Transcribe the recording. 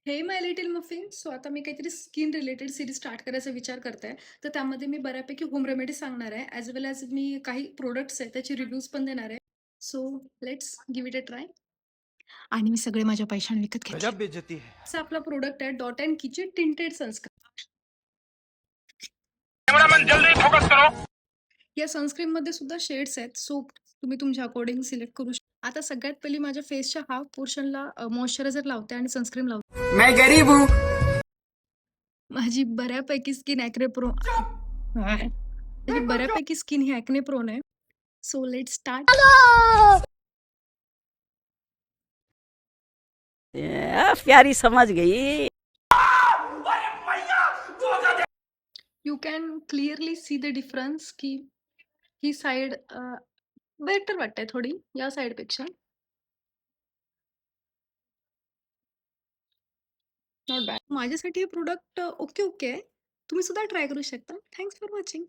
Hey my little muffin. So आता मी काहीतरी skin related series start करायचा विचार करते. तर त्यामध्ये मी बऱ्यापैकी होम रेमेडी सांगणार आहे, ॲज वेल ॲज मी काही प्रोडक्ट्स आहेत त्याचे रिव्ह्यूज पण देणार आहे. So let's give it a try. आणि मी सगळे माझ्या पैशाने विकत घेतले. गजब बेइज्जती है। असा आपला प्रोडक्ट आहे डॉट अँड कीचे टिंटेड सनस्क्रीन. कैमरामैन जल्दी फोकस करो। या सनस्क्रीनमध्ये सुद्धा शेड्स आहेत, सो तुम्ही तुमच्या अकॉर्डिंग सिलेक्ट करू शकता. आता सगळ्यात पहिली माझ्या फेसच्या हाफ पोर्शनला मॉइश्चरायझर लावते आणि सनस्क्रीन लावते. मैं गरीब हूँ। माझी बऱ्यापैकी स्किन ॲक्ने प्रो माझी बऱ्यापैकी स्किन ही ॲक्ने प्रोन आहे. So let's start. प्यारी समझ गई। You can clearly see the difference की ही साईड बेटर वाटते थोडी या साईडपेक्षा. Not bad. माझ्यासाठी हे प्रोडक्ट ओके ओके आहे. तुम्ही सुद्धा ट्राय करू शकता. Thanks for watching.